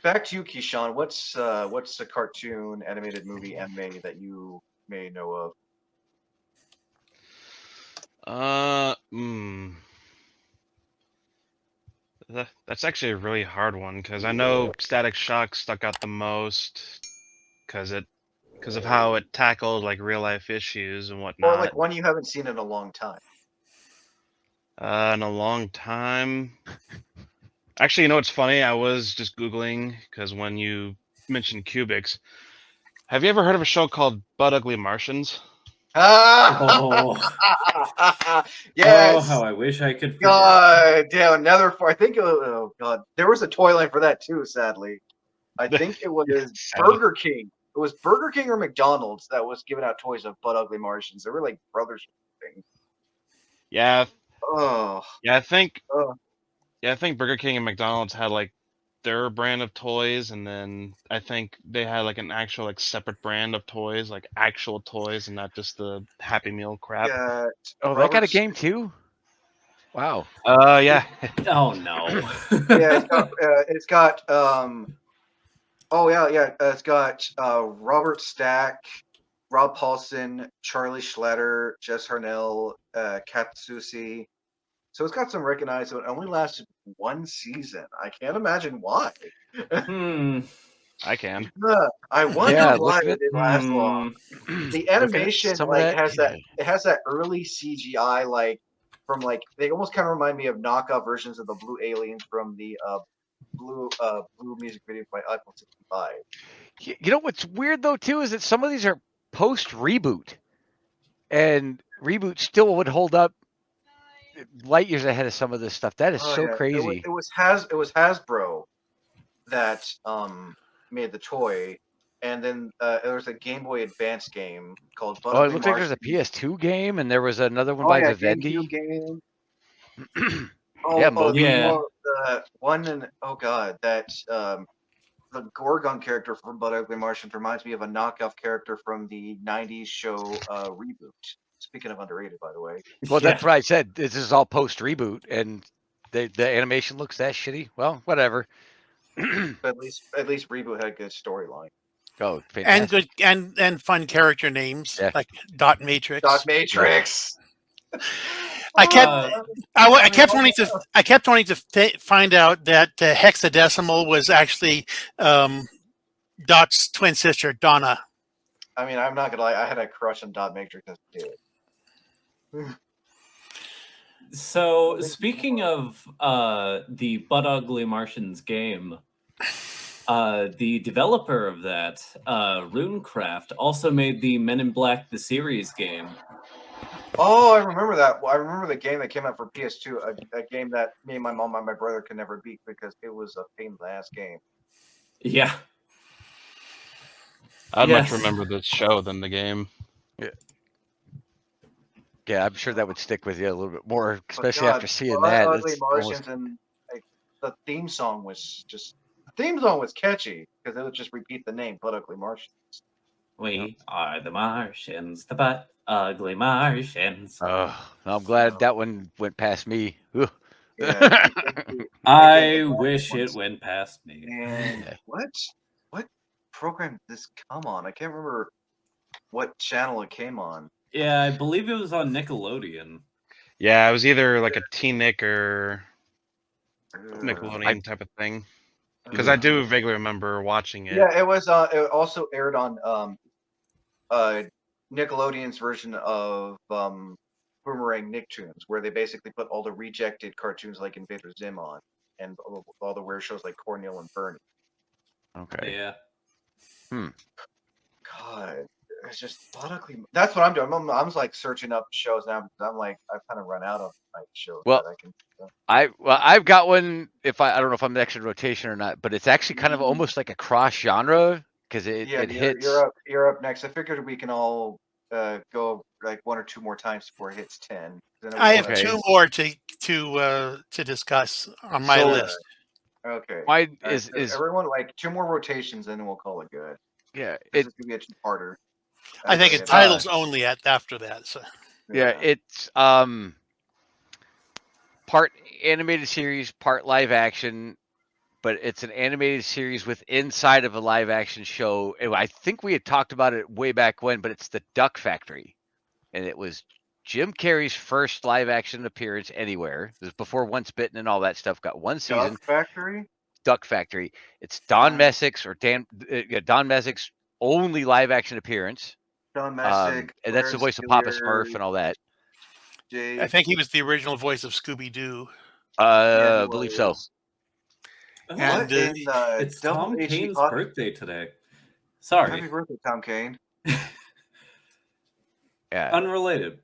back to you, Keyshawn. What's the cartoon, animated movie, anime that you may know of? Uh, mm, that's actually a really hard one because I know Static Shock stuck out the most because of how it tackled like real life issues and Or whatnot. like one you haven't seen in a long time? In a long time. Actually, you know what's funny? I was just Googling because when you mentioned cubics, have you ever heard of a show called Butt Ugly Martians? Oh, oh, how Yes. I wish I could forget. God damn, another. I think. Oh God, there was a toy line for that too. Sadly, I think it was Sadly. Burger King. It was Burger King or McDonald's that was giving out toys of Butt Ugly Martians. They were like brothers or something. Yeah, Oh, yeah, I think oh, yeah, I think Burger King and McDonald's had like their brand of toys, and then I think they had like an actual like separate brand of toys, like actual toys, and not just the Happy Meal crap. got Oh, that got a Robert's. game too. Wow. Yeah, Oh no. Yeah, it's got oh yeah, it's got Robert Stack, Rob Paulson, Charlie Schlatter, Jess Harnell, Katsusi. So it's got some recognized. It only lasted one season. I can't imagine why. Hmm. I can. I wonder Yeah, why looking it at didn't last long. The looking at animation some of like that. has that Yeah. it has that early CGI like from like they almost kind of remind me of knockoff versions of the Blue Aliens from the Blue music video by Eiffel 65. You know what's weird though too is that some of these are post reboot, and reboot still would hold up light years ahead of some of this stuff. That is Oh so yeah, crazy. it was Hasbro that made the toy, and then there was a Game Boy Advance game called But Oh, it Ugly looks like there's a Martians. PS2 game, and there was another one Oh by yeah, GameCube Vivendi. game. Yeah, The Yeah. Moby. one and oh god, that the Gorgon character from But Ugly Martians reminds me of a knockoff character from the '90s show Reboot. Speaking of underrated, by the way, Well, Yeah. that's what I said. This is all post reboot, and the animation looks that shitty. Well, whatever. but at least Reboot had a good storyline. Oh, And fantastic. good and fun character names Yeah. like Dot Dot Matrix. Yeah. Matrix. I kept Uh, I kept wanting to find out that hexadecimal was actually um, Dot's twin sister Donna. I mean, I'm not gonna lie, I had a crush on Dot Matrix as a kid. so speaking of the Butt Ugly Martians game, the developer of that, Runecraft, also made the Men in Black the series game. Oh, I remember that. I remember the game that came out for PS2, a game that me and my mom and my brother could never beat because it was a pain in the ass game. Yeah. I'd much Yes. remember the show than the game. Yeah, I'm sure that would stick with you a little bit more, But especially God, after seeing But that. Ugly It's Martians almost and like the theme song was just the theme song was catchy because it would just repeat the name But Ugly Martians. We are the Martians, the Butt Ugly Martians. oh, I'm glad that one went past me. Ooh. Yeah, I wish it went past me. And Yeah. what program did this come on? I can't remember what channel it came on. Yeah, I believe it was on Nickelodeon. Yeah, it was either like a Teen Nick or Ugh. Nickelodeon type of thing. Because I do vaguely remember watching it. Yeah, it was. It also aired on Nickelodeon's version of Boomerang Nicktoons, where they basically put all the rejected cartoons like Invader Zim on, and all the weird shows like Cornel and Bernie. Okay. Yeah. God, it's just ugly. That's what I'm doing. I'm like searching up shows now because I'm like I've kind of run out of like shows Well, that I can. I've got one. If I don't know if I'm next in rotation or not, but it's actually kind of almost like a cross genre because it hits. You're up next. I figured we can all go like one or two more times before it hits 10. I have Okay. two more to discuss on my So- list. Okay. Mine All right, is everyone like two more rotations, and then we'll call it good. yeah. This It is gonna be a two-parter. I think it's titles only after that. So yeah. It's part animated series, part live action. but it's an animated series with inside of a live action show. I think we had talked about it way back when, but it's the Duck Factory, and it was Jim Carrey's first live action appearance anywhere. It was before Once Bitten and all that stuff. Got one season. Duck Factory. Duck Factory. It's Don Nice. Messick's or Don Messick's only live action appearance. Don Messick. And that's the Ferris voice of Papa Bueller, Smurf and all that. Jake. I think he was the original voice of Scooby Doo. Yeah, I he believe so. was. Oh, And, What in the it's double Tom HE Kane's podcast? birthday today. Sorry, Happy birthday, Tom Kane. Yeah. unrelated.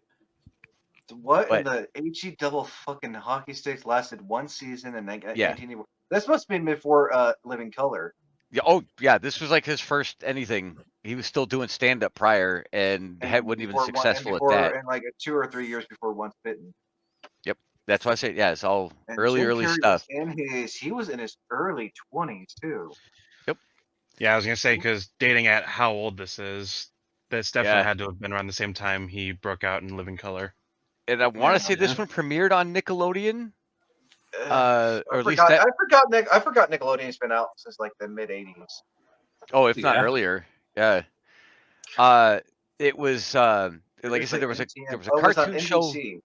What in But- the HE double fucking hockey sticks lasted one season and then Yeah. 19. This must have been before Living Color. Yeah. Oh, yeah. This was like his first anything. He was still doing stand up prior and wasn't even before successful before, at that. And like 2 or 3 years before Once Bitten. That's why I say, yeah, it's all And early Jim Carrey stuff. he was in his early 20s too. Yeah, I was gonna say because dating at how old this is, this definitely Yeah. had to have been around the same time he broke out in Living Color. And I want Yeah, to say this yeah. one premiered on Nickelodeon, I or at least forgot, that. I forgot Nickelodeon's been out since like the mid 80s. Oh, if not Yeah. earlier. Yeah. It was like I said, there was a it was on cartoon show. NBC.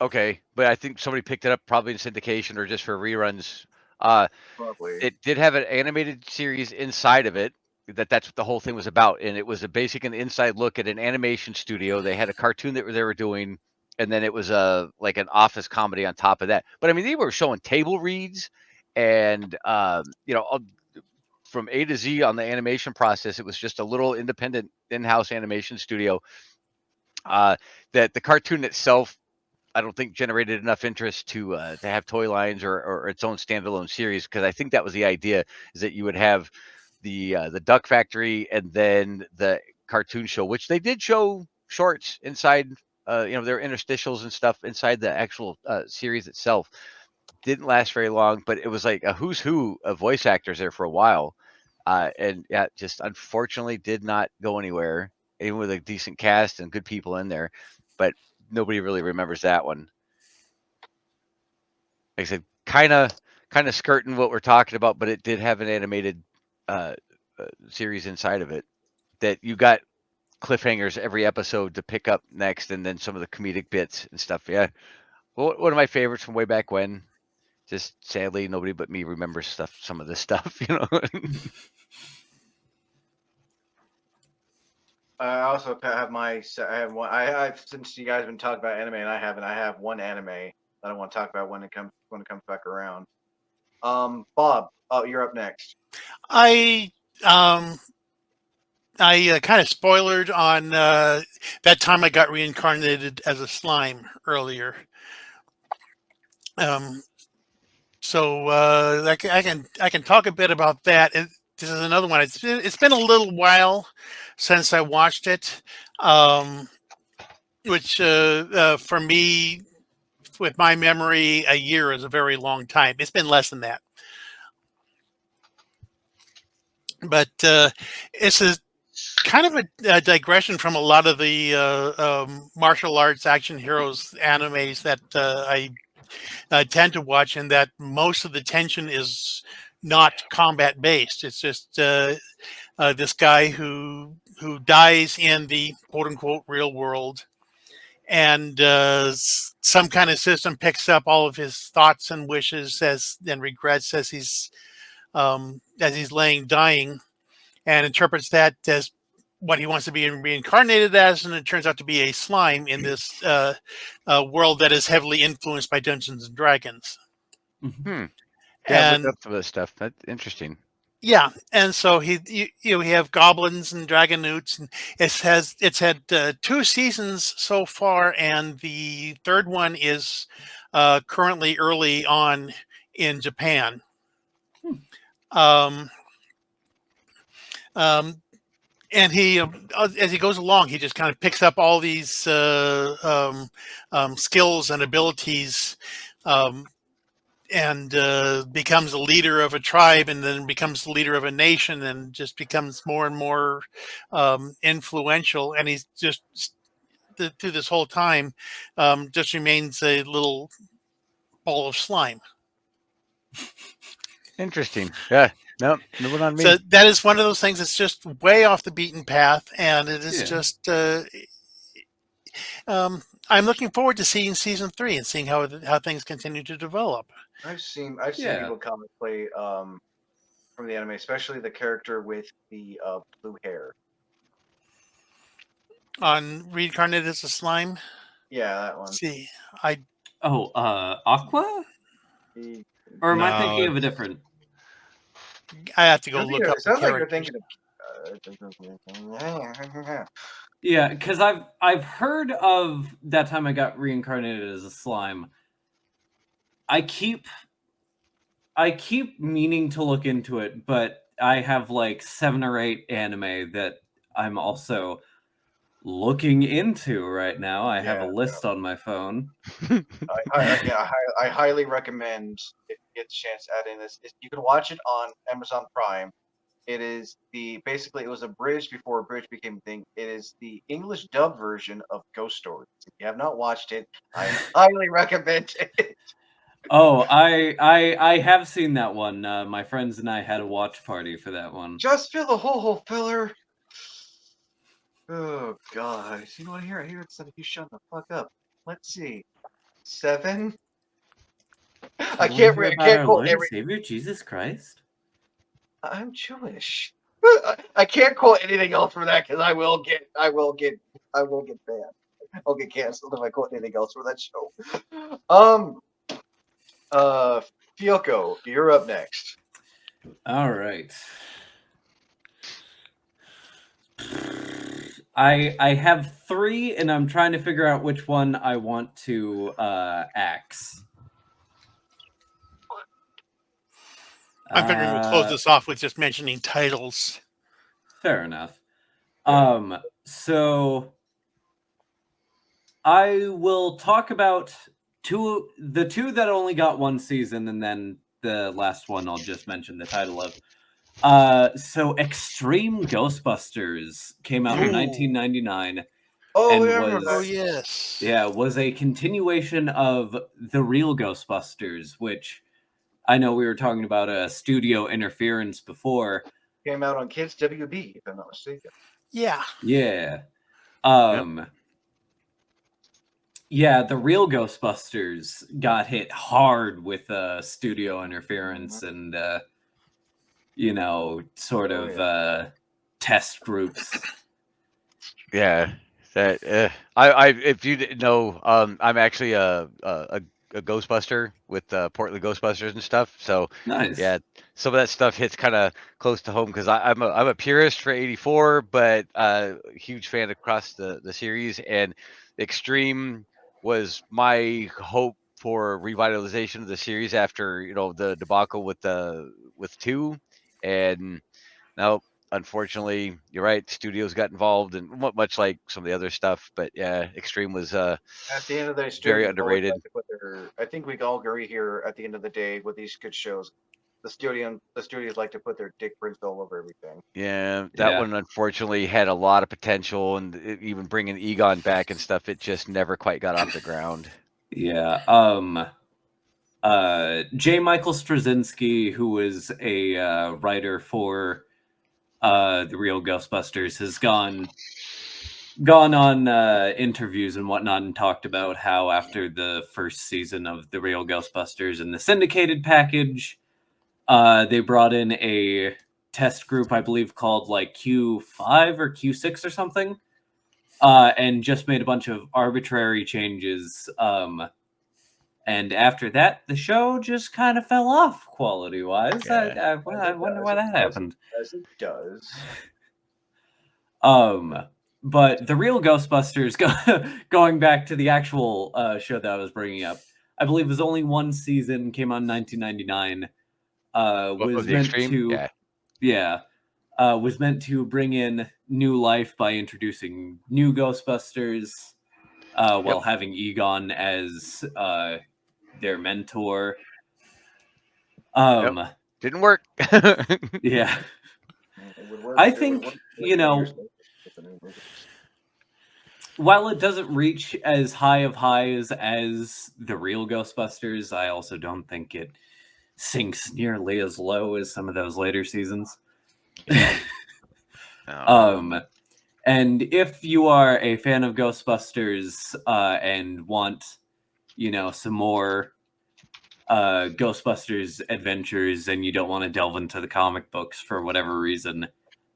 Okay, but I think somebody picked it up probably in syndication or just for reruns. Probably. It did have an animated series inside of it. That's what the whole thing was about, and it was a basic and inside look at an animation studio. They had a cartoon that they were doing, and then it was like an office comedy on top of that. But I mean, they were showing table reads, and from A to Z on the animation process. It was just a little independent in-house animation studio. That the cartoon itself, I don't think generated enough interest to have toy lines or its own standalone series, because I think that was the idea, is that you would have the Duck Factory and then the cartoon show, which they did show shorts inside, their interstitials and stuff inside the actual series itself. Didn't last very long, but it was like a who's who of voice actors there for a while, and yeah, just unfortunately did not go anywhere, even with a decent cast and good people in there, but nobody really remembers that one. Like I said, kind of skirting what we're talking about, but it did have an animated series inside of it that you got cliffhangers every episode to pick up next, and then some of the comedic bits and stuff. Yeah, well, one of my favorites from way back when. Just sadly, nobody but me remembers some of this stuff, I also have I have one. I've since you guys have been talking about anime, and I have one anime that I want to talk about when it comes back around. Bob, you're up next. I kind of spoiled on that time I got reincarnated as a slime earlier. So I can talk a bit about that. This is another one. It's been a little while since I watched it, which for me, with my memory, a year is a very long time. It's been less than that. But it's a kind of a digression from a lot of the martial arts action heroes animes that I tend to watch, and that most of the tension is not combat based. It's just this guy who dies in the quote unquote real world, and some kind of system picks up all of his thoughts and wishes and regrets as he's laying dying, and interprets that as what he wants to be reincarnated as, and it turns out to be a slime in this world that is heavily influenced by Dungeons and Dragons. Yeah, And looked up some of this stuff. That's interesting. yeah, and so we have goblins and dragonutes, and it's had 2 seasons so far, and the third one is currently early on in Japan. And he, as he goes along, he just kind of picks up all these skills and abilities, and becomes the leader of a tribe, and then becomes the leader of a nation, and just becomes more and more influential. And he's just through this whole time just remains a little ball of slime. Interesting. Yeah. No, no one on me. So that is one of those things that's just way off the beaten path, and it is Yeah. just. I'm looking forward to seeing season 3 and seeing how things continue to develop. I've seen Yeah. people play from the anime, especially the character with the blue hair. On Reincarnated as a Slime, Yeah, that one. see, I Oh, Aqua? He- Or am I No, thinking of a it's- different? have to go Sounds look like- up the sounds like you're characters. thinking of. Yeah, because I've heard of that time I got reincarnated as a slime. I keep meaning to look into it, but I have like 7 or 8 anime that I'm also looking into right now. I have a Yeah, list on my phone. I highly recommend if you get the chance to add in this. You can watch it on Amazon Prime. It is basically it was a bridge before a bridge became a thing. It is the English dub version of Ghost Stories. If you have not watched it, I highly recommend it. Oh, I have seen that one. My friends and I had a watch party for that one. Just fill the whole filler. Oh gosh, you know what? Here it said if you shut the fuck up. Let's see, 7. I You wanna can't. hear I about can't our quote Lord and every. Savior Jesus Christ. I'm Jewish. I can't quote anything else from that because I will get banned. I'll get canceled if I quote anything else from that show. Fioko, you're up next. All right. I have 3, and I'm trying to figure out which one I want to axe. I'm figuring we'll close this off with just mentioning titles. Fair enough. So I will talk about the two that only got 1 season, and then the last one I'll just mention the title of. So Extreme Ghostbusters came out in Ooh. 1999. Oh, And yeah, I remember was- Oh that. yes. Yeah, was a continuation of The Real Ghostbusters, which I know we were talking about studio interference before. Came out on Kids WB, if I'm not mistaken. Yeah. Yeah. Yeah, The Real Ghostbusters got hit hard with studio interference and sort Oh, of test groups. Yeah, that I if you didn't know, I'm actually a Ghostbuster with Portland Ghostbusters and stuff. So Nice. yeah, some of that stuff hits kind of close to home because I'm a purist for '84, but huge fan across the series. And Extreme was my hope for revitalization of the series after the debacle with 2, and now unfortunately, you're right. Studios got involved, and much like some of the other stuff. But yeah, Extreme was At the end of the day, very studios always underrated. like to put I think we can all agree here. At the end of the day, with these good shows, the studios like to put their dick prints all over everything. Yeah, that Yeah. one unfortunately had a lot of potential, and even bringing Egon back and stuff, it just never quite got off the ground. Yeah. J. Michael Straczynski, who was a writer for The Real Ghostbusters, has gone on interviews and whatnot and talked about how after the first season of The Real Ghostbusters and the syndicated package, they brought in a test group, I believe, called like Q5 or Q6 or something, and just made a bunch of arbitrary changes. And after that, the show just kind of fell off quality-wise. Yeah. I wonder why that happened. As it does. But The Real Ghostbusters, going back to the actual show that I was bringing up, I believe it was only 1 season, came out in 1999. Was the meant Extreme, to, was meant to bring in new life by introducing new Ghostbusters, while having Egon as their mentor. Didn't work. Yeah. It would work. I it would think, work you know, years later with the new movies. while it doesn't reach as high of highs as The Real Ghostbusters, I also don't think it sinks nearly as low as some of those later seasons. Oh. And if you are a fan of Ghostbusters and want, some more Ghostbusters adventures, and you don't want to delve into the comic books for whatever reason,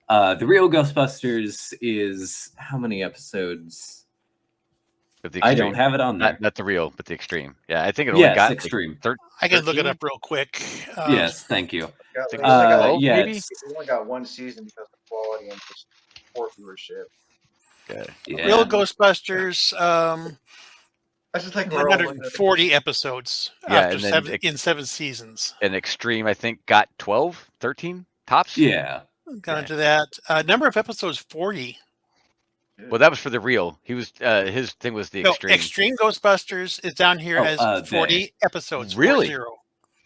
the real Ghostbusters is how many episodes? But the I extreme. don't have it on there. Not the real, but the extreme. Yeah, I think it only Yes, got extreme. I can look it 13? up real quick. Yes, thank you. Got, think we only got, twelve, yeah, maybe? it's- we only got one season because of quality and just poor viewership. Okay. yeah. Real Ghostbusters, I just think we're all looking at 140 episodes Yeah, after and then in 7 seasons. And extreme, I think, got 12, 13 tops. Yeah. Got into that. Number of episodes 40. Well, that was for the real. He was his thing was the No, extreme. Extreme Ghostbusters is down here Oh, as 40 episodes. Really? 40.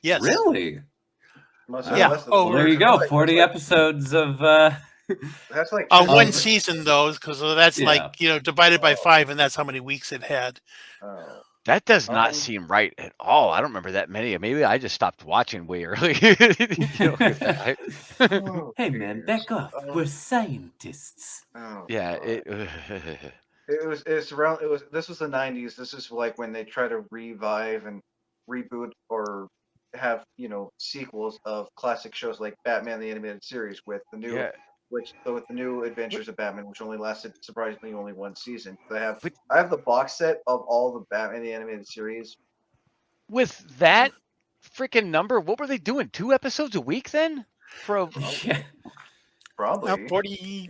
Yes. Really? Must Yeah. less than Oh, Well, 40. there you go. That's 40 like- episodes of. That's like On two one seasons. season, though, because that's Yeah. like, divided by 5, and that's how many weeks it had. Oh. That does not Um, seem right at all. I don't remember that many. Maybe I just stopped watching way early. Oh, Hey, man, back off. Oh. We're scientists. Oh, Yeah, God. This was the 90s. This is like when they try to revive and reboot or have sequels of classic shows like Batman the Animated Series with the new yeah. with the new Adventures of Batman, which only lasted surprisingly only one season. I have the box set of all the Batman the Animated Series. With that freaking number, what were they doing? 2 episodes a week then? For a, Yeah. Probably. 40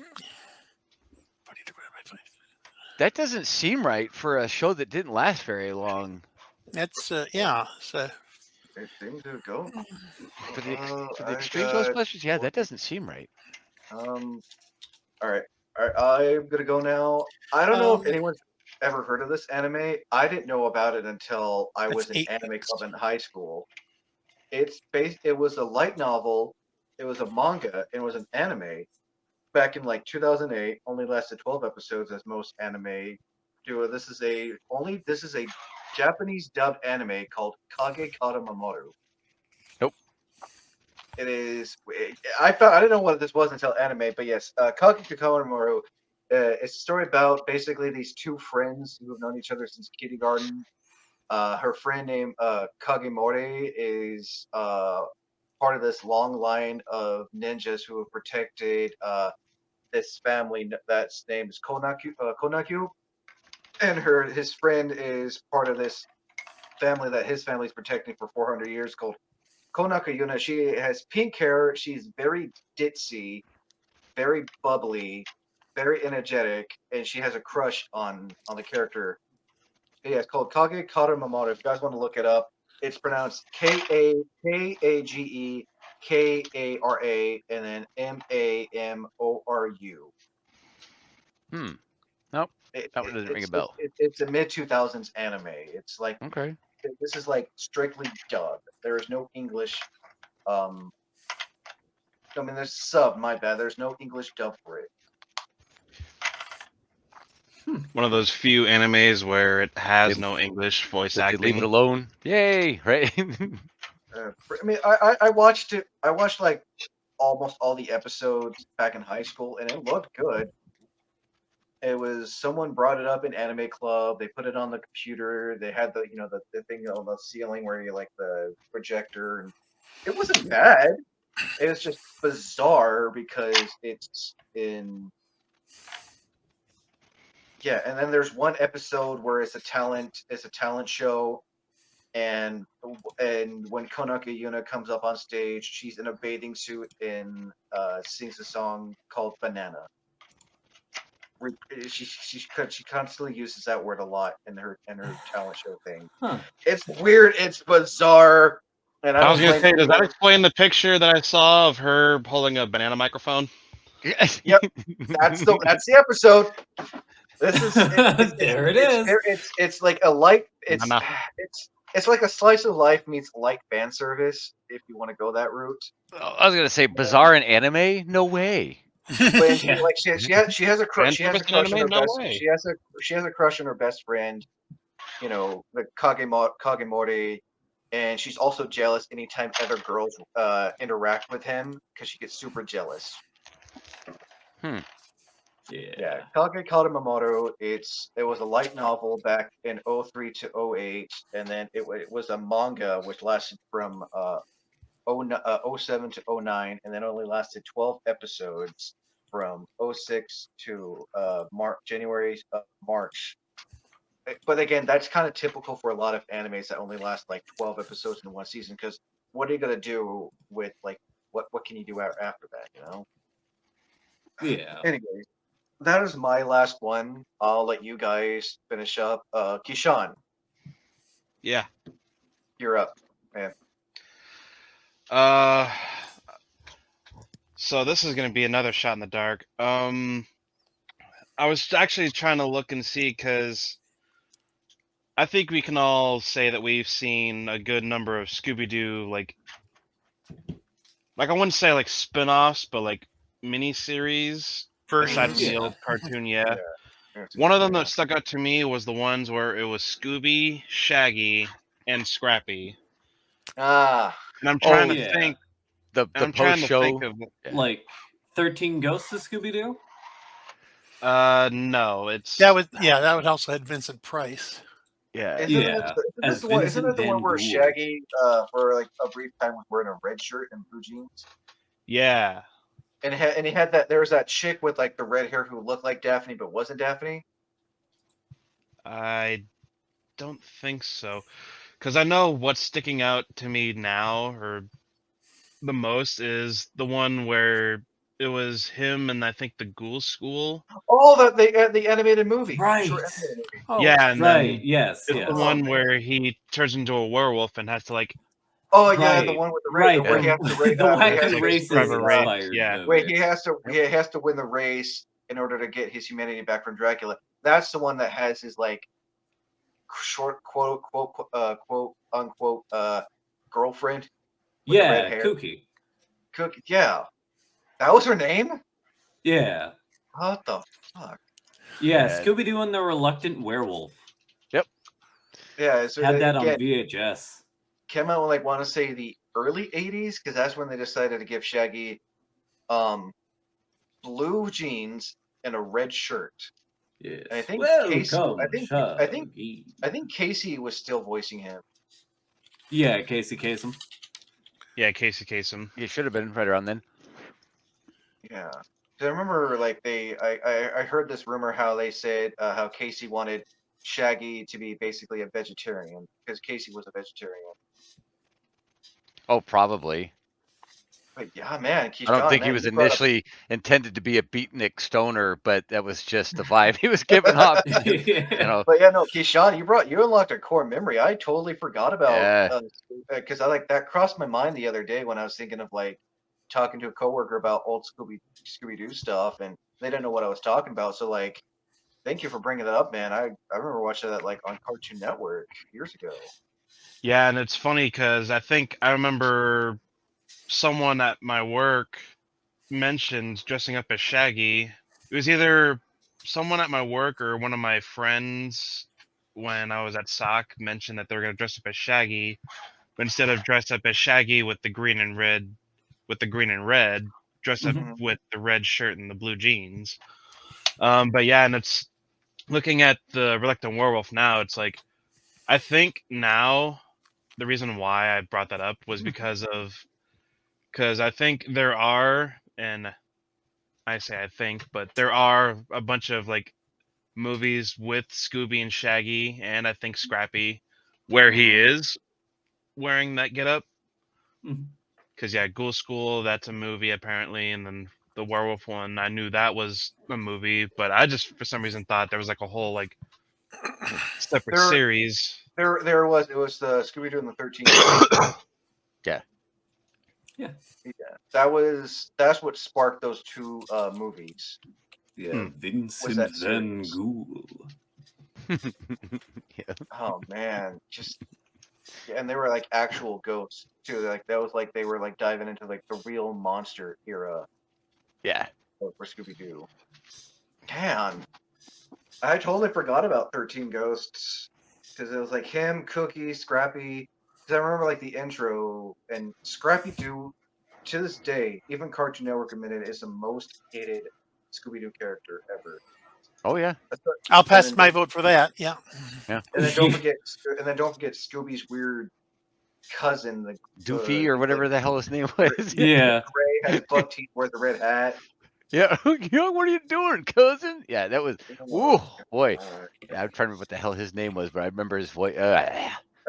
divided by 5. that doesn't seem right for a show that didn't last very long. That's, yeah. So, It seemed to go. For the I extreme got Ghostbusters, yeah, that doesn't seem right. All right. I'm gonna go now. I don't know if Um, anyone's ever heard of this anime. I didn't know about it until I That's was in 8 anime weeks. club in high school. It was a light novel. It was a manga. And it was an anime back in like 2008. Only lasted 12 episodes, as most anime do. This is a Japanese dubbed anime called Kage Kata Mamoru. Nope. It is. I didn't know what this was until anime, but yes, Kage Kata Mamoru. It's a story about basically these two friends who have known each other since kindergarten. Her friend named Kagemori is part of this long line of ninjas who have protected this family that's named is Konakyu. And his friend is part of this family that his family's protecting for 400 years called Konaka Yuna. She has pink hair. She's very ditzy, very bubbly, very energetic, and she has a crush on the character. Yeah, it's called Kage Kata Mamoru. If you guys want to look it up, it's pronounced Kagekara and then Mamoru. Nope. That one doesn't ring a bell. It's a mid 2000s anime. It's like Okay. this is like strictly dubbed. There is no English. I mean, there's sub. My bad. There's no English dub for it. One of those few animes where it has They- no English voice Did they acting. leave it alone? Yay! Right. I mean, I watched it. I watched like almost all the episodes back in high school, and it looked good. It was someone brought it up in Anime Club. They put it on the computer. They had the the thing on the ceiling where you like the projector, and it wasn't bad. It was just bizarre because it's in. Yeah, and then there's one episode where it's a talent show, and when Konaka Yuna comes up on stage, she's in a bathing suit and sings a song called Banana. She constantly uses that word a lot in her talent show thing. Huh. It's weird. It's bizarre. And I was gonna blame say, does that people. explain the picture that I saw of her holding a banana microphone? That's the episode. This is There it is. It's like a light. Banana. It's like a slice of life meets light fan service. If you want to go that route. I was gonna say bizarre in anime. No way. But Yeah. like she has a crush. She has a Fan crush on her service in anime? No best. way. She has a crush on her best friend. The Kagemori, and she's also jealous anytime other girls interact with him because she gets super jealous. Yeah, Kage Kadomamoto. It was a light novel back in 03 to 08, and then it was a manga which lasted from 07 to 09, and then only lasted 12 episodes from 06 to January, March. But again, that's kind of typical for a lot of animes that only last like 12 episodes in one season. Because what are you gonna do with like what can you do after that? You know. Yeah. Anyways, that is my last one. I'll let you guys finish up. Kishan, Yeah. you're up, man. So this is gonna be another shot in the dark. I was actually trying to look and see because I think we can all say that we've seen a good number of Scooby-Doo, like I wouldn't say like spin-offs, but like miniseries aside from Versions. the Yeah. old cartoon. Yeah. Yeah. One of them that stuck out to me was the ones where it was Scooby, Shaggy, and Scrappy. Ah, And I'm trying to yeah. think. The I'm post trying to show. think of. Yeah. Like 13 Ghosts of Scooby Doo? No, it's That would also had Vincent Price. yeah. isn't Yeah, this as the one? Isn't Vincent it the one Van where Gogh. Shaggy, for like a brief time, was wearing a red shirt and blue jeans? Yeah. And he had that. There was that chick with like the red hair who looked like Daphne but wasn't Daphne. I don't think so. Because I know what's sticking out to me now, or the most, is the one where it was him and I think the Ghoul School. Oh, the animated movie. Right. Short animated movie. Oh, Yeah, and right. then Yes. it's Yes. the one where he turns into a werewolf and has to like Oh yeah, the Right, one with the right. where he has to race. The Wacky Races drive a race, inspired yeah. movie. Where he has to win the race in order to get his humanity back from Dracula. That's the one that has his like short quote unquote girlfriend with the red Yeah, hair. Kooky. Cook. Yeah, that was her name. Yeah. What the fuck? Yeah, Yeah. Scooby Doo and the Reluctant Werewolf. Yeah, so Had that on again, VHS. came out in like want to say the early '80s because that's when they decided to give Shaggy blue jeans and a red shirt. Yes. I think Welcome, Casey. Shaggy. I think Casey was still voicing him. Yeah, Casey Kasem. yeah, Casey Kasem. It should have been right around then. Yeah, 'cause I remember like I heard this rumor how they said how Casey wanted Shaggy to be basically a vegetarian because Casey was a vegetarian. Oh, probably. But yeah, man, I don't think he was initially intended to be a beatnik stoner, but that was just the vibe he was giving off. You Yeah. know, But yeah, no, Keyshawn, you unlocked a core memory. I totally forgot about Yeah. because I like that crossed my mind the other day when I was thinking of like talking to a coworker about old Scooby Doo stuff, and they didn't know what I was talking about. So like, thank you for bringing that up, man. I remember watching that like on Cartoon Network years ago. Yeah, and it's funny because I think I remember someone at my work mentioned dressing up as Shaggy. It was either someone at my work or one of my friends when I was at SOC mentioned that they were going to dress up as Shaggy, but instead of dress up as Shaggy with the green and red, dress up Mhm. with the red shirt and the blue jeans. But yeah, and it's looking at the Reluctant Werewolf now. It's like I think now the reason why I brought that up was because I think there are, and I say I think, but there are a bunch of like movies with Scooby and Shaggy, and I think Scrappy, where he is wearing that getup. Mhm. Because yeah, Ghoul School, that's a movie apparently, and then the werewolf one, I knew that was a movie, but I just for some reason thought there was like a whole like separate There- series. It was the Scooby Doo and the 13. Yeah. Yeah. That's what sparked those two movies. Yeah, Vincent that Van series? Gogh. Oh man, and they were like actual ghosts too. Like that was like they were like diving into like the real monster era Yeah. for Scooby Doo. Damn, I totally forgot about 13 Ghosts because it was like him, Cookie, Scrappy, I remember like the intro and Scrappy Doo. To this day, even Cartoon Network admitted is the most hated Scooby-Doo character ever. Oh yeah. I'll And pass then, my vote for that. Yeah. and then don't forget, Scooby's weird cousin, Doofy the or whatever the hell his name was. Yeah. gray, has buck teeth, wears the red hat. Yeah. Young, what are you doing, cousin? Yeah, that was. Ooh, boy. Uh, Yeah, I'm trying to remember what the hell his name was, but I remember his voice.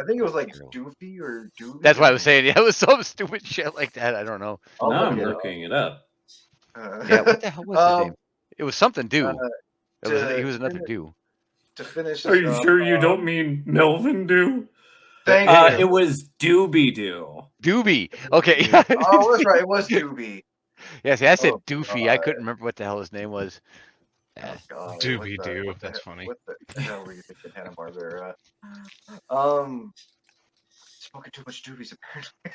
I think it was like Girl. Doofy or Doobie. That's what I was saying. Yeah, it was some stupid shit like that. I don't know. I'll Now look I'm it up. looking it up. Yeah, what the hell was his name? It was something do. He to was another finish- do. To finish Are it you up, sure you don't mean Melvin Do? Thank It you. was Doobie Doo. Doobie. Okay. Oh, that's right. It was Doobie. Yeah, see, I said Oh, Doofy. I God. couldn't remember what the hell his name was. Oh, Yeah. God, Doobie what the- Doo. what the That's hell- funny. What the hell were you thinking, Hanna Barbera? Smoking too much doobies apparently.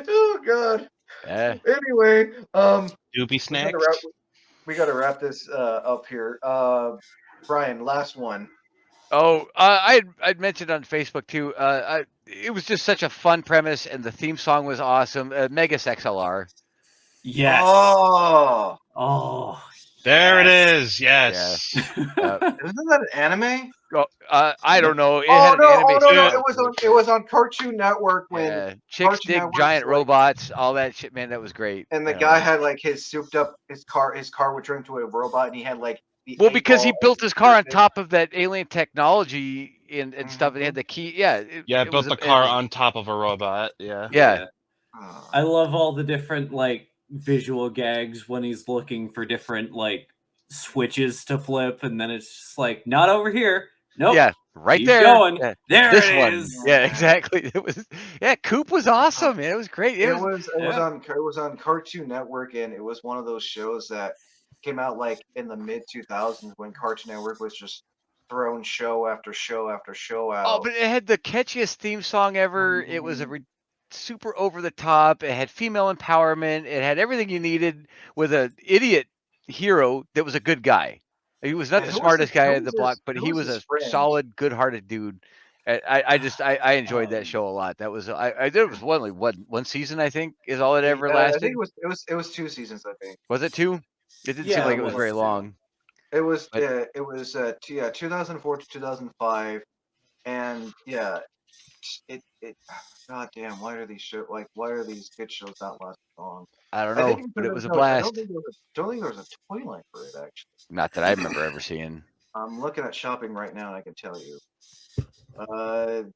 Oh God. Yeah. Anyway, Doobie snacks. we gotta wrap this up here. Brian, last one. Oh, I'd mentioned on Facebook too. It was just such a fun premise, and the theme song was awesome. Megas XLR. Yes. Oh, Oh. There it yes. is. Yes. isn't that an anime? I don't know. It Oh had no! an Oh no! No! animation. It was on Cartoon Network when Yeah, chicks Cartoon dig Network giant was like- robots, all that shit, man. That was great. and the you guy know. had like his souped up his car would turn into a robot and he had like the Well, eight because he ball built as his car on person. top of that alien technology and stuff. And he had the key. Yeah. Yeah, I it built was the car on top of a robot. Yeah. Yeah. Oh. I love all the different like visual gags when he's looking for different like switches to flip, and then it's just like not over here. Nope. Yeah. Right Keep there. going. Yeah. There This it one. is. Yeah, exactly. It was. Yeah, Coop was awesome, man. It was great. It was yeah. on Cartoon Network and it was one of those shows that came out like in the mid 2000s when Cartoon Network was just throwing show after show after show out. Oh, but it had the catchiest theme song ever. It was a super over the top. It had female empowerment. It had everything you needed with an idiot hero that was a good guy. He was not Yeah, the who was smartest his- guy who in the was block, his- but who he was was his a friend? solid, good-hearted dude. I enjoyed that show a lot. That was I did it was only one season I think is all it ever I lasted. think it was 2 seasons. I think Was it 2? It didn't Yeah, seem like it it was was very 2. long. it was But- 2004 to 2005, and yeah, it God damn, why are these good shows not lasting long? I don't I know, think but it was a I blast. don't think there was a toy line for it actually. Not that I remember ever seeing. I'm looking at shopping right now and I can tell you.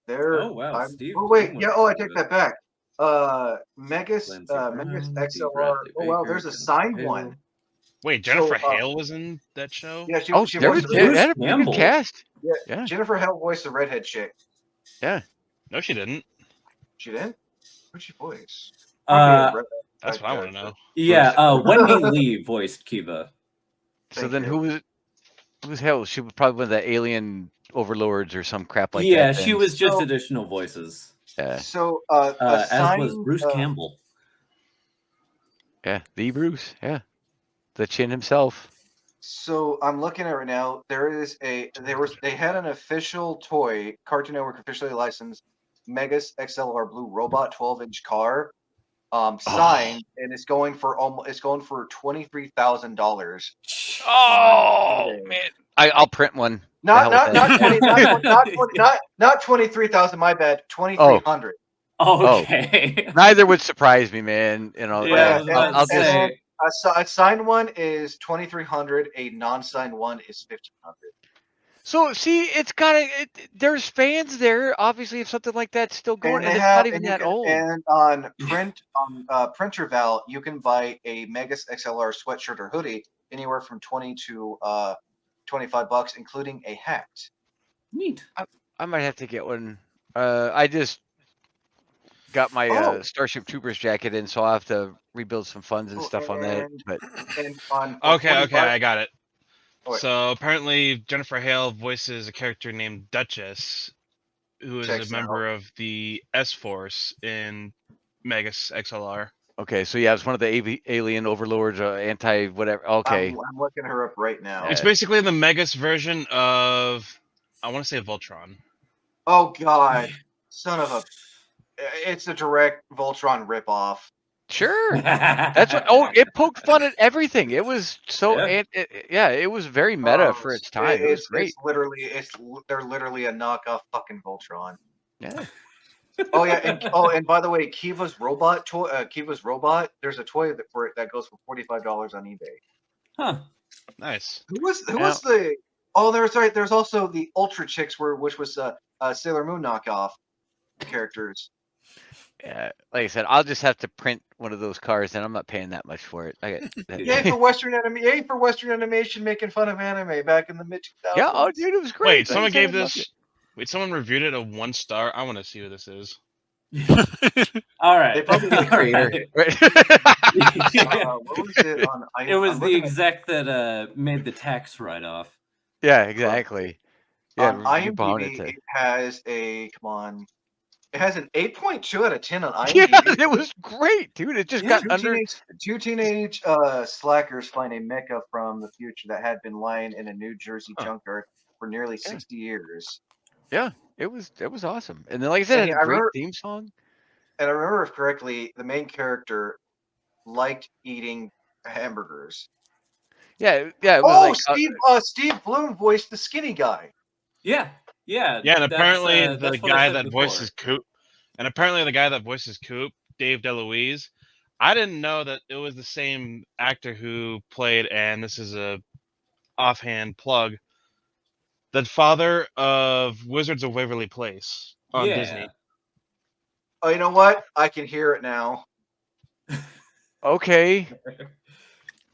There. Oh, wow, Steve Oh wait, Bloom yeah. was Oh, I part of take it. that back. Megas Lindsey Megas Brown, D. XLR. Bradley Oh wow, Baker, there's a Jennifer signed Hale. one. Wait, Jennifer So, Hale was in that show? Yeah, she Oh, she there voiced was the Bruce they had a pretty good Campbell. cast. yeah, Jennifer Hale voiced the redhead chick. No, she didn't. She did. Who'd she voice? That's what I want to know. Yeah, Wendy Lee voiced Kiva. So Thank then you. who's hell? She was probably one of the alien overlords or some crap like that. yeah, she then. was just So- additional voices. Yeah, So As was Bruce Campbell. yeah, the Bruce. Yeah, the Chin himself. So I'm looking at it right now. They had an official toy, Cartoon Network officially licensed Megas XLR Blue Robot 12-inch car, signed, and it's going for $23,000. Oh eBay. man, I'll print one. Not hell with that. not 23,000. My bad. 2,300. Okay. Neither would surprise me, man. You know, Yeah, I was about I'll to just. say. A signed one is 2,300. A non-signed one is 1,500. So see, it's gotta. There's fans there. Obviously, if something like that's still going, and they it's have- not even and you that can- old. And on Printerval, you can buy a Megas XLR sweatshirt or hoodie anywhere from $20 to $25, including a hat. Neat. I might have to get one. I just got my Oh. Starship Troopers jacket in, so I'll have to rebuild some funds and Oh, stuff on that. and- But And on Okay, 45 I got it. Oh, wait. So apparently Jennifer Hale voices a character named Duchess, who is Checks a member of the S-Force in Megas XLR. okay, so yeah, it's one of the alien overlords, anti whatever. Okay, I'm looking her up right now. It's basically the Megas version of, I want to say Voltron. Oh God. son of a. It's a direct Voltron ripoff. Sure. That's what. Oh, it poked fun at everything. It was so. Yeah. Yeah, it was very meta for its time. It was great. They're literally a knockoff fucking Voltron. Yeah. Oh yeah, and by the way, Kiva's robot toy. Kiva's robot. There's a toy for it that goes for $45 on eBay. Huh. Nice. Who was the? Oh, there's right. There's also the Ultra Chicks, which was Sailor Moon knockoff characters. Yeah, like I said, I'll just have to print one of those cars, and I'm not paying that much for it. Yay for Western animation making fun of anime back in the mid 2000s. Yeah, oh dude, it was great. Wait, Like I someone said, gave I loved this. Wait, someone reviewed it a 1 star. I want to see who this is. All right. They probably All the creator. right. Right. What was it on? It was I'm the looking at- exec that made the tax write-off. Yeah, exactly. Yeah, on you bound it IMDb. to- It has a come on. It has an 8.2 out of 10 on Yeah, IMDb. it was great, dude. It just Yeah, got under. Two teenage slackers find a mecha from the future that had been lying in a New Jersey Huh. junkyard for nearly 60 years. It was awesome. And then, like I said, And it I had a great remember- theme song. And I remember if correctly, the main character liked eating hamburgers. Yeah, it was Steve Bloom voiced the skinny guy. Yeah. Yeah, and apparently the that's what I guy said that before. voices Coop, Dave DeLuise, I didn't know that it was the same actor who played, and this is a offhand plug, the father of Wizards of Waverly Place on Yeah. Disney. Oh, you know what? I can hear it now. okay.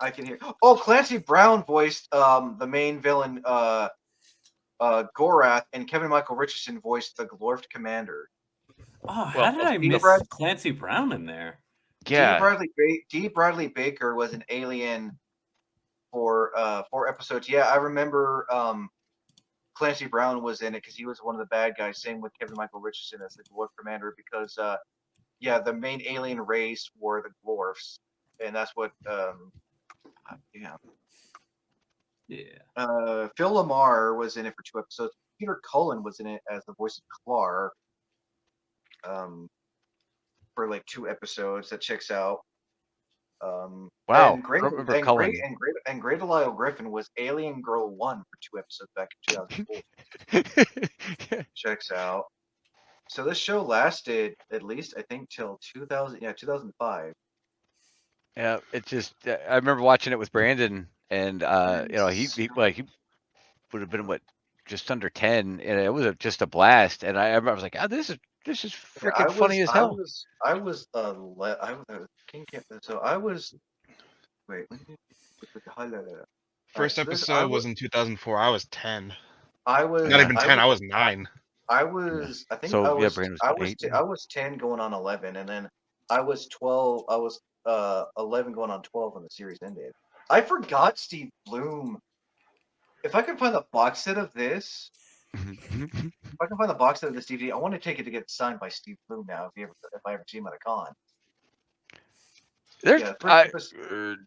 I can hear. Oh, Clancy Brown voiced the main villain, Gorath, and Kevin Michael Richardson voiced the Glorfed Commander. Oh, Well, how did I Steve miss Brad- Clancy Brown in there? Yeah. D. Bradley Baker was an alien for 4 episodes. Yeah, I remember Clancy Brown was in it because he was one of the bad guys. Same with Kevin Michael Richardson as the Glorf Commander because the main alien race were the Glorfs, and that's what Yeah. Phil Lamar was in it for 2 episodes. Peter Cullen was in it as the voice of Clark for like 2 episodes. That checks out. Wow, And I Great, don't remember and Cullen. Great, and Great, and Great Lyle Griffin was Alien Girl 1 for 2 episodes back in 2004. Checks out. So this show lasted at least I think till 2005. Yeah, it just. I remember watching it with Brandon, and he would have been just under 10, and it was just a blast. And I remember I was like, oh, this is freaking funny as hell. I was King Camp. So I was. Wait. First episode was in 2004. I was 10. I was Not even 10. I was 9. I was. I think So, I yeah, was. Brandon was I about was. 8. I was 10 going on 11, and then I was 12. I was 11 going on 12 when the series ended. I forgot Steve Bloom. If I can find the box set of this, if I can find the box set of this DVD, I want to take it to get signed by Steve Bloom now. If I ever see him at a con. There's, Yeah, first episode-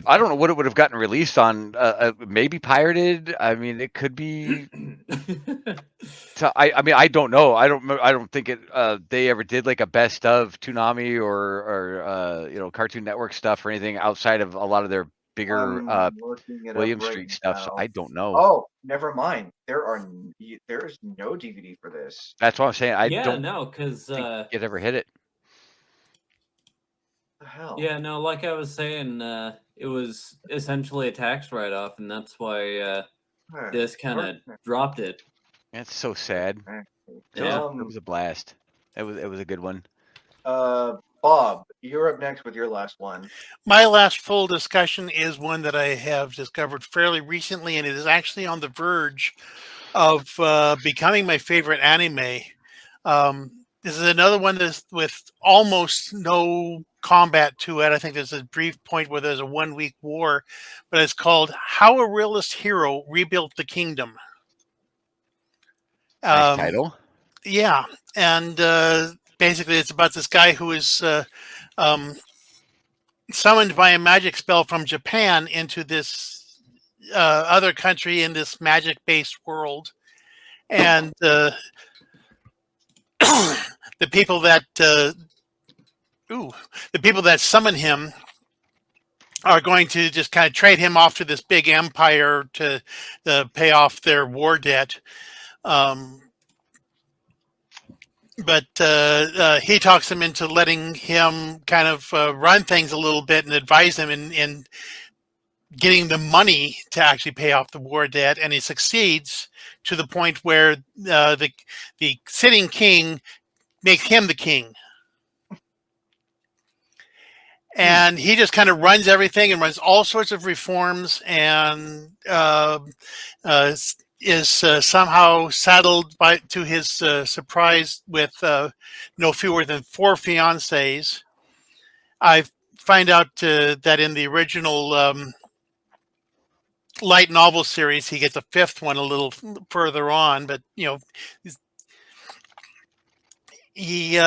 I don't know what it would have gotten released on. Maybe pirated. I mean, it could be. I mean, I don't know. I don't think it. They ever did like a best of Toonami or Cartoon Network stuff or anything outside of a lot of their bigger I'm looking it up William right Street stuff. So now. I don't know. Oh, never mind. There is no DVD for this. That's what I'm saying. I don't no, because think it ever hit it. What the hell? yeah, no, like I was saying, it was essentially a tax write-off, and that's why Huh. this kind of dropped it. It's so sad. Yeah. It was a blast. It was a good one. Bob, you're up next with your last one. My last full discussion is one that I have discovered fairly recently, and it is actually on the verge of becoming my favorite anime. This is another one that's with almost no combat to it. I think there's a brief point where there's a 1-week war, but it's called How a Realist Hero Rebuilt the Kingdom. Nice title. Yeah, and basically it's about this guy who is summoned by a magic spell from Japan into this other country in this magic-based world, and the people that the people that summon him are going to just kind of trade him off to this big empire to pay off their war debt. But he talks them into letting him kind of run things a little bit and advise them in getting the money to actually pay off the war debt, and he succeeds to the point where the sitting king makes him the king. And he just kind of runs everything and runs all sorts of reforms, and is somehow saddled to his surprise with no fewer than 4 fiancées. I find out that in the original light novel series, he gets a 5th one a little further on, but he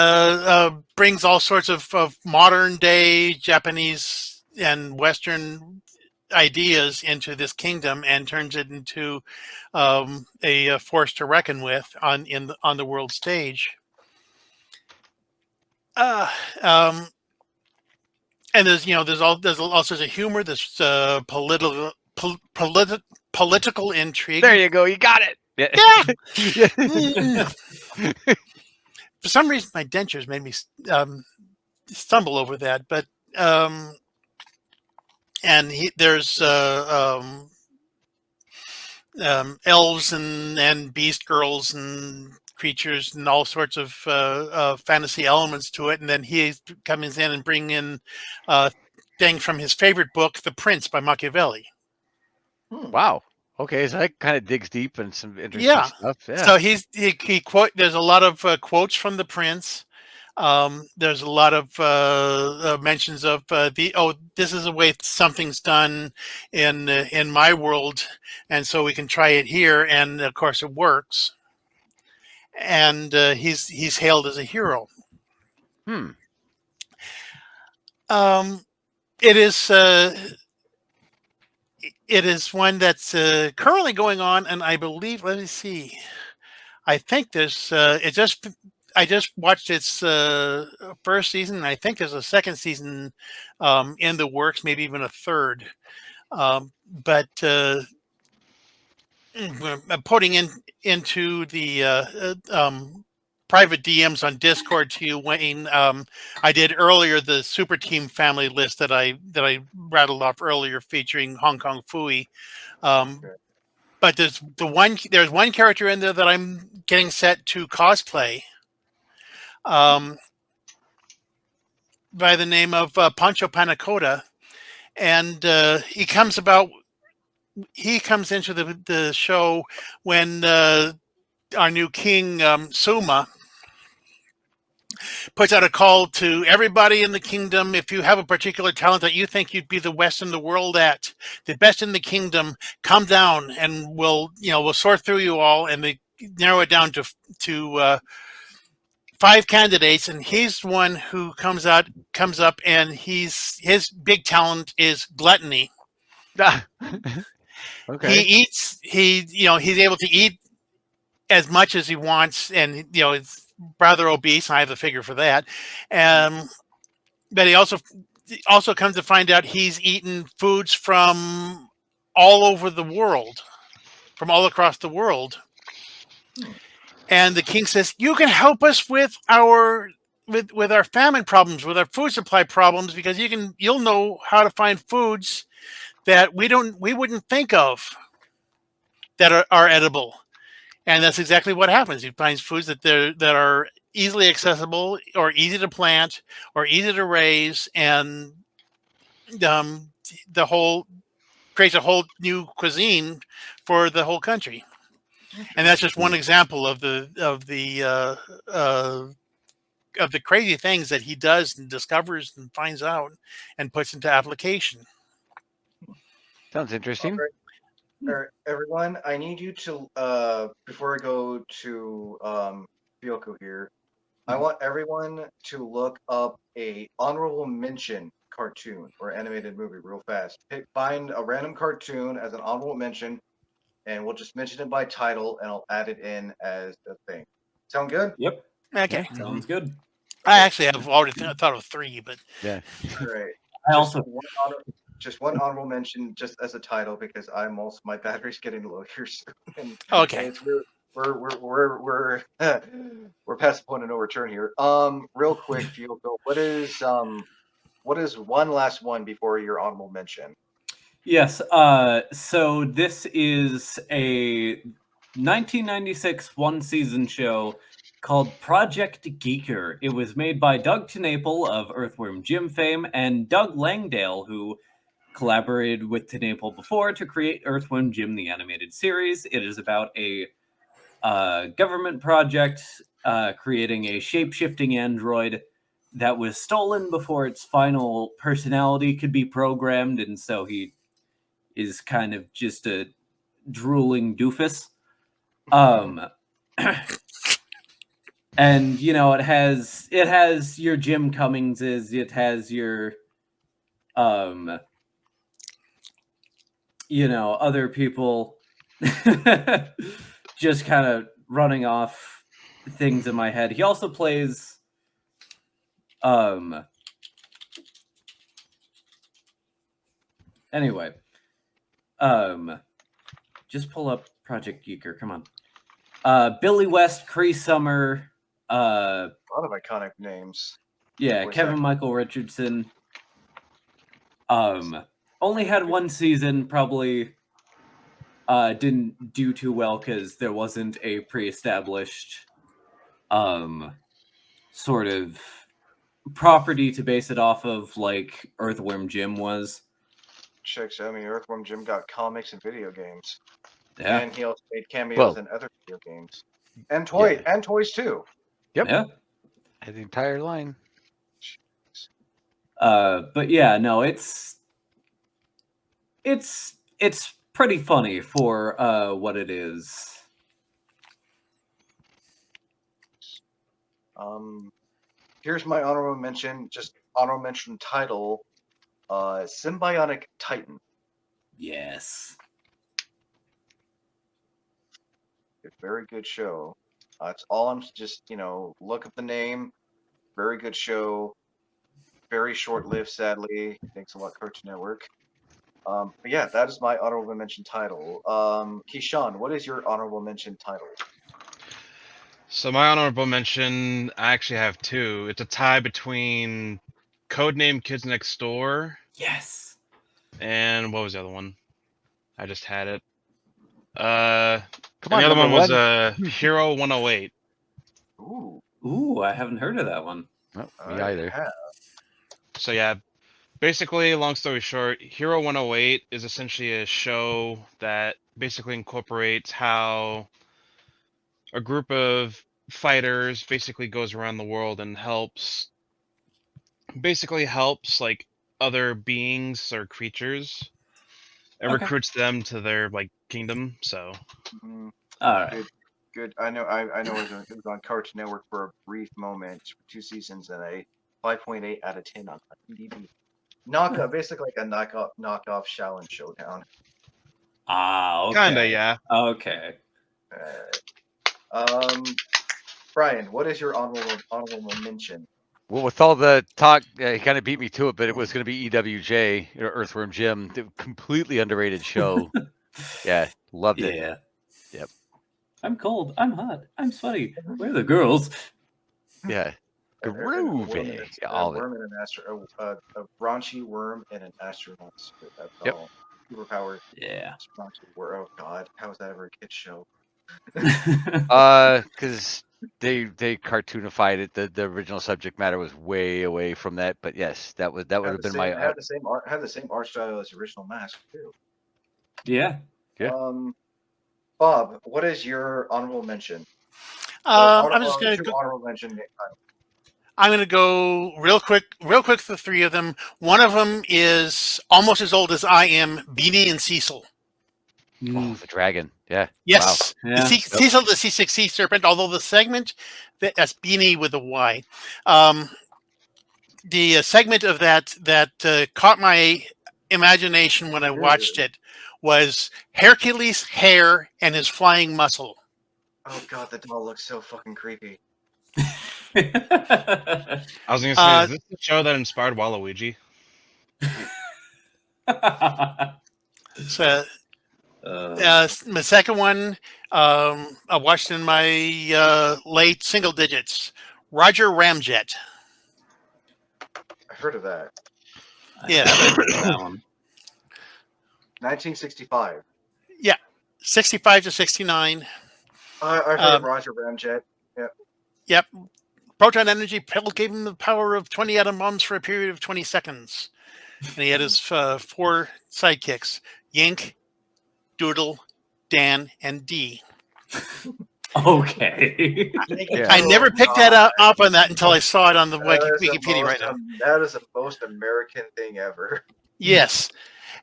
brings all sorts of modern day Japanese and Western ideas into this kingdom and turns it into a force to reckon with on the world stage. And there's all sorts of humor. There's political intrigue. There you go. You got it. Yeah. For some reason, my dentures made me stumble over that. But and there's elves and beast girls and creatures and all sorts of fantasy elements to it. And then he comes in and bring in thing from his favorite book, The Prince by Machiavelli. Wow. Okay, so that kind of digs deep and some interesting stuff. Yeah. So he quote. There's a lot of quotes from The Prince. There's a lot of mentions of this is the way something's done in my world, and so we can try it here, and of course it works. And he's hailed as a hero. It is one that's currently going on, and I believe. Let me see. I think there's. I just watched its first season, and I think there's a second season in the works, maybe even a third. But I'm putting into the private DMs on Discord to you, Wayne. I did earlier the Super Team family list that I rattled off earlier, featuring Hong Kong Phooey. But there's one character in there that I'm getting set to cosplay, by the name of Pancho Panacotta, and he comes into the show when our new king Suma puts out a call to everybody in the kingdom. If you have a particular talent that you think you'd be the best in the world at, the best in the kingdom, come down and we'll sort through you all, and they narrow it down to 5 candidates, and he's one who comes up, and his big talent is gluttony. Okay. He's able to eat as much as he wants, and it's rather obese. I have the figure for that. But he also comes to find out he's eaten foods from all over the world, from all across the world. And the king says, "You can help us with our famine problems, with our food supply problems, because you'll know how to find foods that we wouldn't think of that are edible." And that's exactly what happens. He finds foods that are easily accessible, or easy to plant, or easy to raise, and creates a whole new cuisine for the whole country. And that's just one example of the crazy things that he does and discovers and finds out and puts into application. Sounds interesting. All right, everyone, I need you to before I go to Fyoko here, I want everyone to look up a honorable mention cartoon or animated movie real fast. Find a random cartoon as an honorable mention, and we'll just mention it by title, and I'll add it in as a thing. Sound good? Yep. Okay. Sounds good. I actually have already thought of 3, but Yeah. All right. I Just also just one honorable mention, just as a title, because my battery's getting low here soon. And okay. it's we're we're past the point of no return here. Real quick, Fielko, what is one last one before your honorable mention? Yes. So this is a 1996 one-season show called Project Geeker. It was made by Doug TenNapel of Earthworm Jim fame and Doug Langdale, who collaborated with TenNapel before to create Earthworm Jim the animated series. It is about a government project creating a shape-shifting android that was stolen before its final personality could be programmed, and so he is kind of just a drooling doofus. And you know, it has your Jim Cummingses, it has your you know, other people just kind of running off things in my head. He also plays anyway. Just pull up Project Geeker, come on. Billy West, Cree Summer, A lot of iconic names. yeah, Voice Kevin actor. Michael Richardson. Only had one season, probably didn't do too well because there wasn't a pre-established sort of property to base it off of like Earthworm Jim was. Checks. I mean, Earthworm Jim got comics and video games, Yeah. and he also made cameos Well- in other video games, and Yeah. toys too. Yep. Yeah. Had the entire line. But yeah, no, it's pretty funny for what it is. Here's my honorable mention. Just honorable mention title. Symbiotic Titan. Yes. A very good show. That's all I'm just, look up the name. Very good show. Very short-lived, sadly. Thanks a lot, Cartoon Network. But yeah, that is my honorable mention title. Keyshawn, what is your honorable mention title? So my honorable mention, I actually have 2. It's a tie between Codename Kids Next Door Yes. and what was the other one? I just had it. Come And on, the other one number was Hero 108. Ooh, Ooh, I haven't heard of that one. Oh, me I either. have. So yeah, basically, long story short, Hero 108 is essentially a show that basically incorporates how a group of fighters basically goes around the world and helps like other beings or creatures and Okay. recruits them to their like kingdom. So Mhm. All right. Good. I know it was on Cartoon Network for a brief moment, 2 seasons and a 5.8 out of 10 on IMDb. Basically like a knockoff Shaolin Showdown. Ah, okay. kinda, yeah. Okay. Brian, what is your honorable mention? Well, with all the talk, he kind of beat me to it, but it was going to be EWJ, Earthworm Jim. The completely underrated show. Yeah, loved it. Yeah. Yep. I'm cold. I'm hot. I'm sweaty. Where are the girls? Yeah. Groovy. All of it. Worm and an a raunchy worm and an astronaut suit. That's Yep. all. Superpowered Yeah. raunchy worm. Oh God, how was that ever a kid's show? Because they cartoonified it. The original subject matter was way away from that. But yes, that would have been my. Had the same art style as the original Mask too. Yeah. Yeah. Bob, what is your honorable mention? I'm just going to two honorable mention. I'm going to go real quick. The 3 of them. One of them is almost as old as I am. Beanie and Cecil. Oh, the dragon. Yeah. Yes, Yeah. Cecil the C6 sea serpent. Although the segment that's Beanie with a Y. The segment of that caught my imagination when I watched it was Hercules' hair and his flying muscle. Oh God, the doll looks so fucking creepy. I was gonna say, Uh, is this the show that inspired Waluigi? So, my second one, I watched in my late single digits. Roger Ramjet. I heard of that. Yeah. I haven't heard of that one. 1965. 65 to 69. I heard of Roger Ramjet. Yep. Proton energy pill gave him the power of 20 atom bombs for a period of 20 seconds. And he had his 4 sidekicks: Yink, Doodle, Dan, and D. Okay. Yeah. I never picked that up on that until I saw it on the That is the Wikipedia right most- now. That is the most American thing ever. Yes.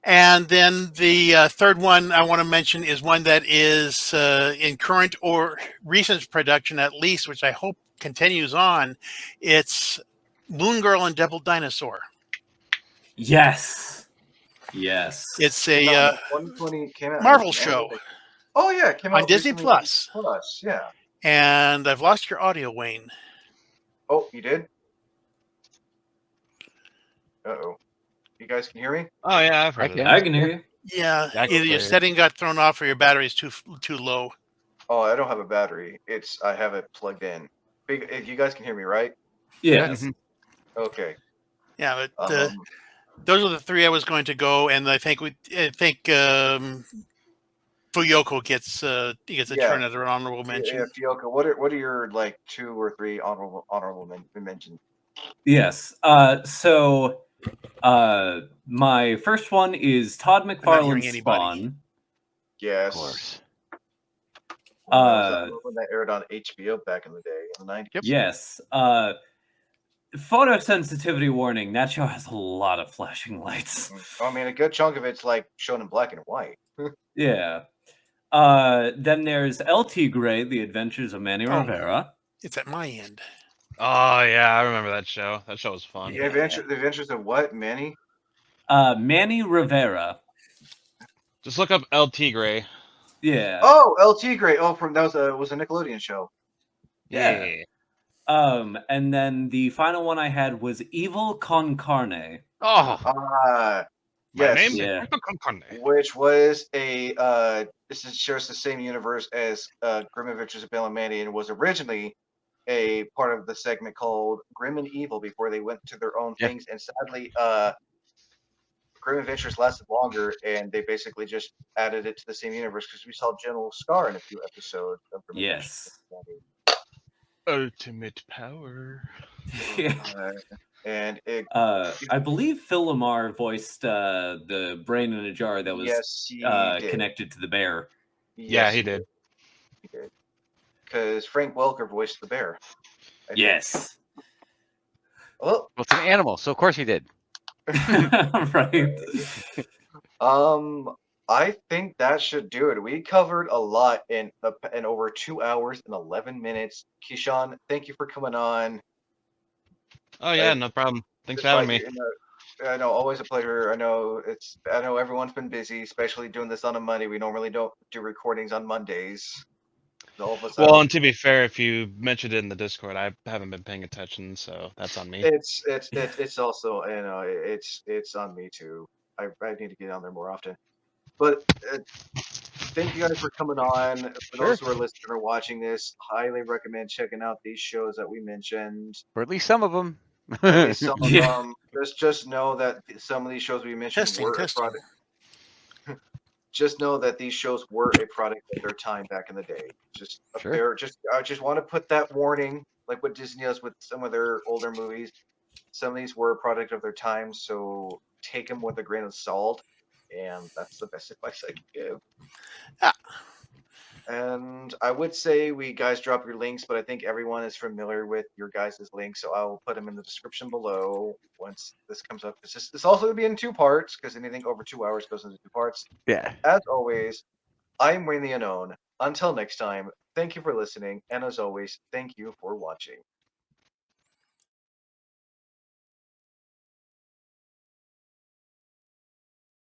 And then the third one I want to mention is one that is in current or recent production, at least, which I hope continues on. It's Moon Girl and Devil Dinosaur. Yes. Yes. It's Came a out in 2020 came out Marvel in- show, Oh yeah, it came on out Disney recently Plus. Plus, yeah. And I've lost your audio, Wayne. Oh, you did? Uh-oh. You guys can hear me? Oh yeah, I've heard of Okay. that. I can hear you. Yeah, I can either your hear you. setting got thrown off or your battery's too low. Oh, I don't have a battery. I have it plugged in. If you guys can hear me, right? Yes. Mhm. Okay. Yeah, but Um, those are the three I was going to go, and I think Fuyoko gets a Yeah. turn at an honorable mention. yeah, Fiocco, what are your like 2 or 3 honorable mentions? Yes. So my first one is Todd not hearing McFarlane's anybody. Spawn. Yes. Of course. That was one that aired on HBO back in the day in the 90s. Yep. Yes. Photosensitivity warning. That show has a lot of flashing lights. I mean, a good chunk of it's like shown in black and white. Yeah. Then there's L.T. Gray, The Adventures of Manny Oh. Rivera. It's at my end. Oh yeah, I remember that show. That show was fun. The Adventures of what, Manny? Manny Rivera. Just look up LT Gray. Yeah. Oh, LT Gray. Oh, that was a Nickelodeon show. Yeah. And then the final one I had was Evil Con Carne. Oh, My my yes. name Yeah. is Michael Conconne. Which was a this shares the same universe as Grim Adventures of Bill and Mandy, and was originally a part of the segment called Grim and Evil before they went to their own Yeah. things. And sadly, Grim Adventures lasted longer, and they basically just added it to the same universe because we saw General Scar in a few episodes of Grim Yes. Adventures Ultimate power. of Bill and Mandy. And it, I believe Phil Lamar voiced the brain in a jar that was yes, he did. connected to the bear. Yeah, Yes, he did. Because Frank Welker voiced the bear. I think. Yes. Well, Well, it's an animal, so of course he did. Right. I think that should do it. We covered a lot in over 2 hours and 11 minutes. Keyshawn, thank you for coming on. Oh yeah, no problem. Thanks for having me. I know, always a pleasure. I know everyone's been busy, especially doing this on a Monday. We normally don't do recordings on Mondays. All of a sudden, Well, and to be fair, if you mentioned it in the Discord, I haven't been paying attention, so that's on me. it's also it's on me too. I need to get on there more often. But thank you guys for coming on. For those who are listening or watching this, highly recommend checking out these shows that we mentioned. Or at least some of them. At least some of Yeah. them. Just know that some of these shows we mentioned Testing, were testing. a product. Just know that these shows were a product of their time back in the day. Just Sure. I just want to put that warning, like what Disney does with some of their older movies. Some of these were a product of their time, so take them with a grain of salt. And that's the best advice I can give. Ah. And I would say we guys drop your links, but I think everyone is familiar with your guys' links, so I will put them in the description below once this comes up. It's also going to be in 2 parts because anything over 2 hours goes into 2 parts. Yeah. As always, I'm Wayne the Unknown. Until next time, thank you for listening, and as always, thank you for watching.